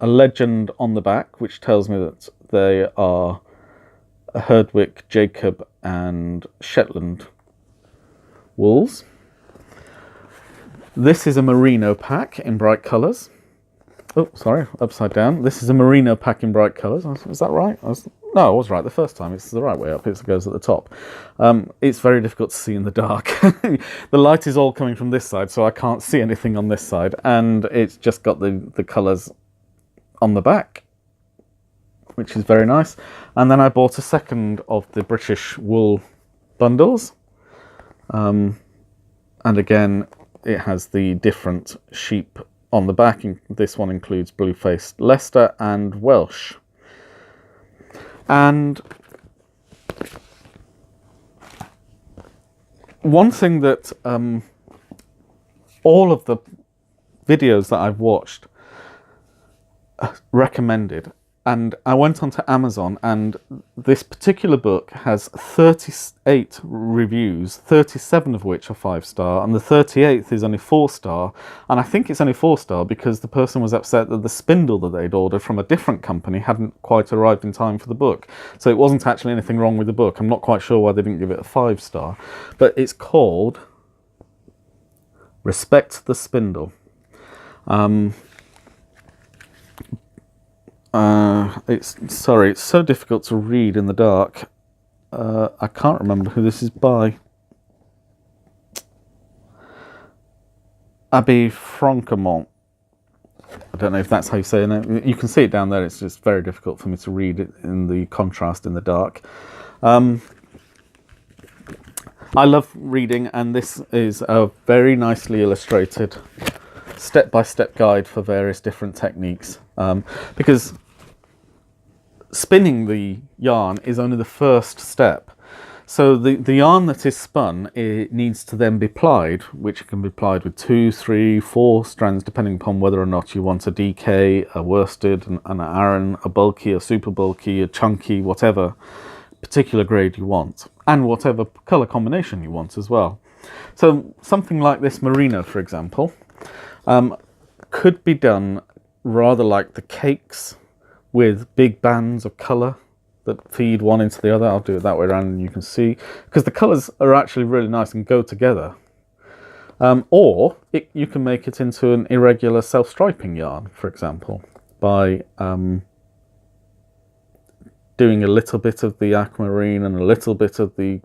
legend on the back which tells me that they are Herdwick, Jacob and Shetland wools. This is a merino pack in bright colours. Oh, sorry, upside down. This is a merino pack in bright colours. Was that right? No, I was right the first time. It's the right way up. It goes at the top. It's very difficult to see in the dark. The light is all coming from this side, so I can't see anything on this side. And it's just got the colours on the back, which is very nice. And then I bought a second of the British wool bundles. And again, it has the different sheep on the back. This one includes blue-faced Leicester and Welsh. And one thing that all of the videos that I've watched recommended, and I went onto Amazon, and this particular book has 38 reviews, 37 of which are 5-star, and the 38th is only 4-star. And I think it's only 4-star because the person was upset that the spindle that they'd ordered from a different company hadn't quite arrived in time for the book. So it wasn't actually anything wrong with the book. I'm not quite sure why they didn't give it a 5-star. But it's called Respect the Spindle. It's so difficult to read in the dark. I can't remember who this is by. Abby Francomont. I don't know if that's how you say it. You can see it down there. It's just very difficult for me to read it in the contrast in the dark. I love reading, and this is a very nicely illustrated step-by-step guide for various different techniques, because spinning the yarn is only the first step. So the yarn that is spun, it needs to then be plied, which can be plied with 2, 3, 4 strands, depending upon whether or not you want a DK, a worsted, an Aran, a bulky, a super bulky, a chunky, whatever particular grade you want, and whatever colour combination you want as well. So something like this merino, for example, could be done rather like the cakes, with big bands of colour that feed one into the other. I'll do it that way around and you can see, because the colours are actually really nice and go together. Or you can make it into an irregular self-striping yarn, for example, by doing a little bit of the aquamarine and a little bit of the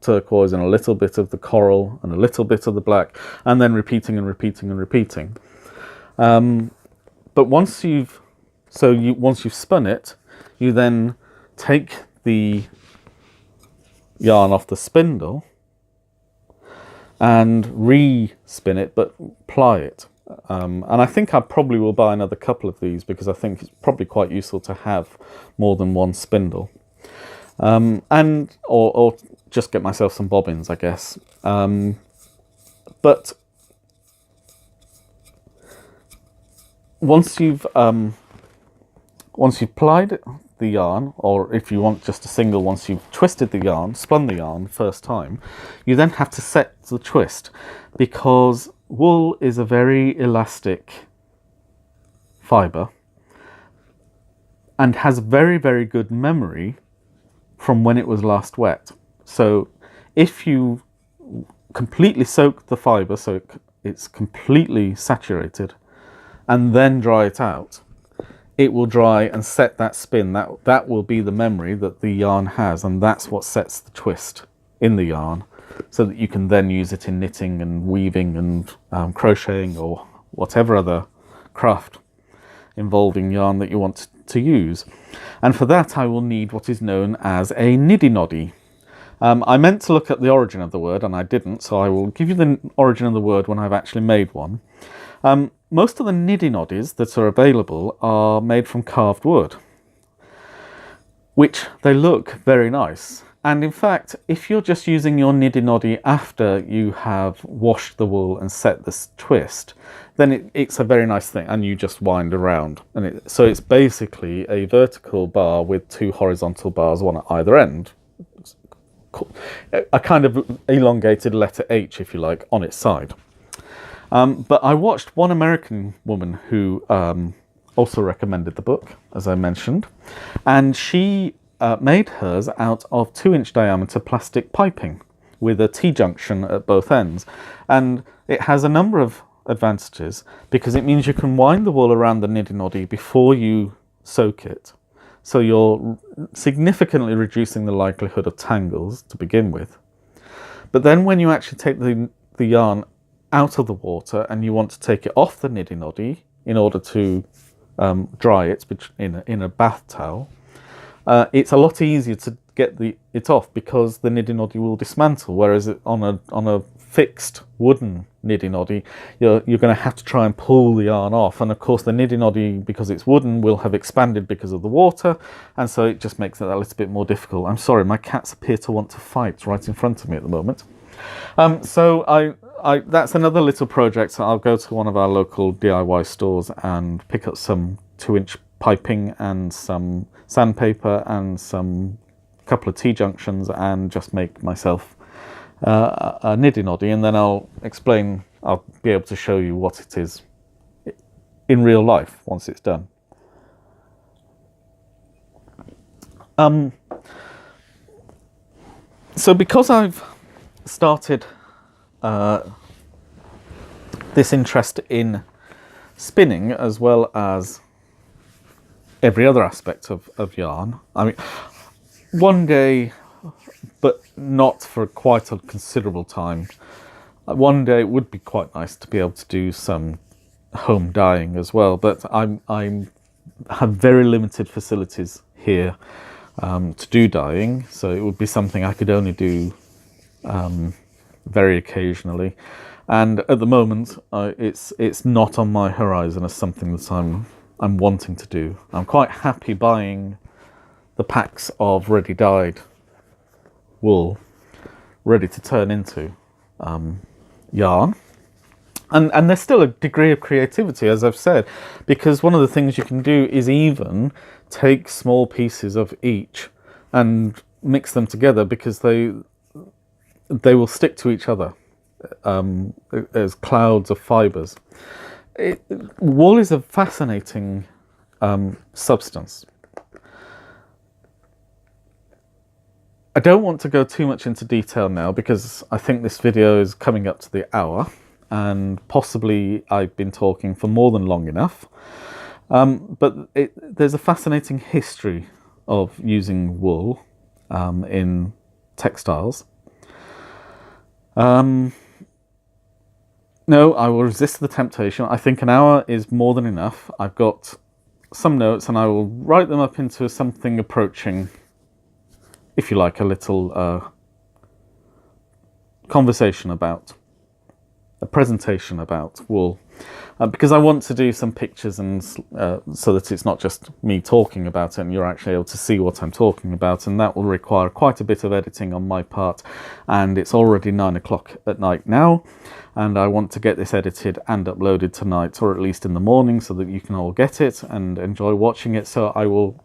turquoise and a little bit of the coral and a little bit of the black, and then repeating and repeating and repeating. But once you've spun it, you then take the yarn off the spindle and re-spin it, but ply it. And I think I probably will buy another couple of these because I think it's probably quite useful to have more than one spindle. Or just get myself some bobbins, I guess. But once you've plied the yarn, or if you want just a single, once you've twisted the yarn, spun the yarn the first time, you then have to set the twist, because wool is a very elastic fibre and has very, very good memory from when it was last wet. So if you completely soak the fibre so it's completely saturated and then dry it out, it will dry and set that spin. That will be the memory that the yarn has, and that's what sets the twist in the yarn, so that you can then use it in knitting and weaving and crocheting or whatever other craft involving yarn that you want to use. And for that I will need what is known as a niddy-noddy. I meant to look at the origin of the word and I didn't, so I will give you the origin of the word when I've actually made one. Most of the niddy-noddies that are available are made from carved wood, which they look very nice. And in fact, if you're just using your niddy-noddy after you have washed the wool and set this twist, then it's a very nice thing, and you just wind around. So it's basically a vertical bar with two horizontal bars, one at either end. A kind of elongated letter H, if you like, on its side. But I watched one American woman who also recommended the book, as I mentioned, and she made hers out of 2-inch diameter plastic piping with a T-junction at both ends. And it has a number of advantages, because it means you can wind the wool around the niddy-noddy before you soak it. So you're significantly reducing the likelihood of tangles to begin with. But then when you actually take the yarn out of the water and you want to take it off the niddy-noddy in order to dry it in a bath towel, it's a lot easier to get it off, because the niddy-noddy will dismantle, whereas on a fixed wooden niddy-noddy, you're going to have to try and pull the yarn off. And of course the niddy-noddy, because it's wooden, will have expanded because of the water, and so it just makes it a little bit more difficult. I'm sorry, my cats appear to want to fight right in front of me at the moment. So that's another little project. I'll go to one of our local DIY stores and pick up some 2-inch piping and some sandpaper and some couple of T-junctions and just make myself a niddy-noddy, and then I'll be able to show you what it is in real life once it's done. So because I've started this interest in spinning as well as every other aspect of yarn, I mean, one day, but not for quite a considerable time, one day it would be quite nice to be able to do some home dyeing as well, but I have very limited facilities here to do dyeing, so it would be something I could only do very occasionally, and at the moment it's not on my horizon as something that I'm wanting to do. I'm quite happy buying the packs of ready dyed wool ready to turn into yarn, and there's still a degree of creativity, as I've said, because one of the things you can do is even take small pieces of each and mix them together, because they will stick to each other as clouds of fibres. Wool is a fascinating substance. I don't want to go too much into detail now, because I think this video is coming up to the hour, and possibly I've been talking for more than long enough. But there's a fascinating history of using wool in textiles. No, I will resist the temptation. I think an hour is more than enough. I've got some notes and I will write them up into something approaching, if you like, a little conversation about presentation about wool, because I want to do some pictures and so that it's not just me talking about it and you're actually able to see what I'm talking about, and that will require quite a bit of editing on my part, and it's already 9 o'clock at night now, and I want to get this edited and uploaded tonight, or at least in the morning, so that you can all get it and enjoy watching it. So I will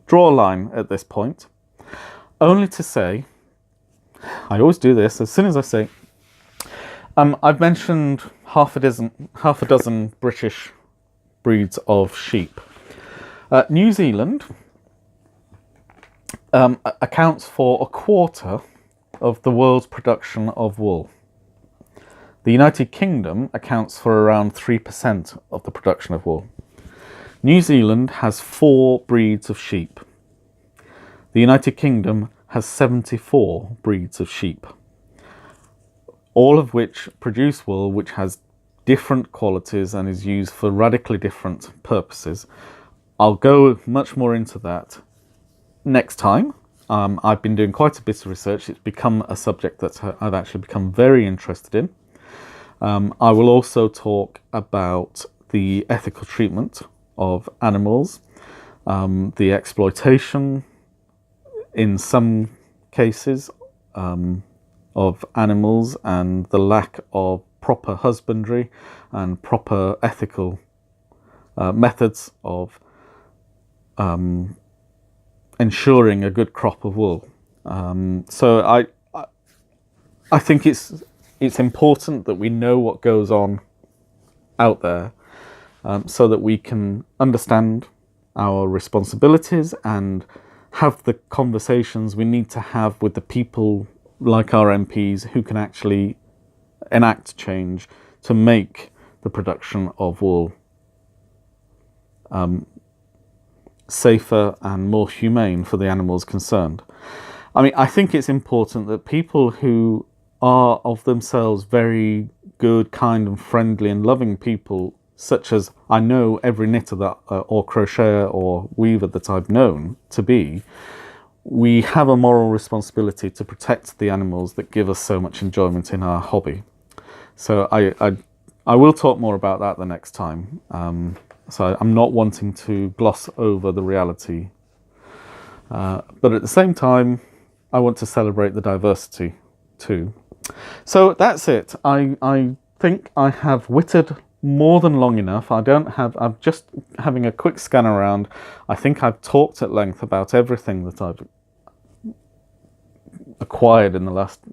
draw a line at this point, only to say, I always do this as soon as I say, I've mentioned half a dozen British breeds of sheep. New Zealand accounts for a quarter of the world's production of wool. The United Kingdom accounts for around 3% of the production of wool. New Zealand has 4 breeds of sheep. The United Kingdom has 74 breeds of sheep, all of which produce wool which has different qualities and is used for radically different purposes. I'll go much more into that next time. I've been doing quite a bit of research. It's become a subject that I've actually become very interested in. I will also talk about the ethical treatment of animals, the exploitation in some cases of animals, and the lack of proper husbandry and proper ethical methods of ensuring a good crop of wool. So I think it's important that we know what goes on out there, so that we can understand our responsibilities and have the conversations we need to have with the people like our MPs who can actually enact change to make the production of wool safer and more humane for the animals concerned. I mean, I think it's important that people who are of themselves very good, kind and friendly and loving people, such as I know every knitter that or crocheter or weaver that I've known to be, we have a moral responsibility to protect the animals that give us so much enjoyment in our hobby. So I will talk more about that the next time. So I'm not wanting to gloss over the reality, but at the same time I want to celebrate the diversity too. So that's it. I think I have wittered more than long enough. I'm just having a quick scan around. I think I've talked at length about everything that I've acquired in the last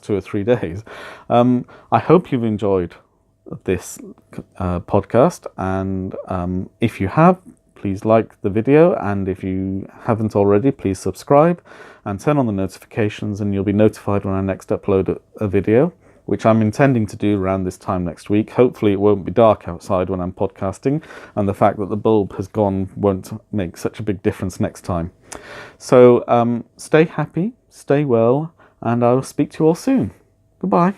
2 or 3 days. I hope you've enjoyed this podcast, and if you have, please like the video, and if you haven't already, please subscribe and turn on the notifications, and you'll be notified when I next upload a video, which I'm intending to do around this time next week. Hopefully it won't be dark outside when I'm podcasting, and the fact that the bulb has gone won't make such a big difference next time. So stay happy, stay well, and I'll speak to you all soon. Goodbye.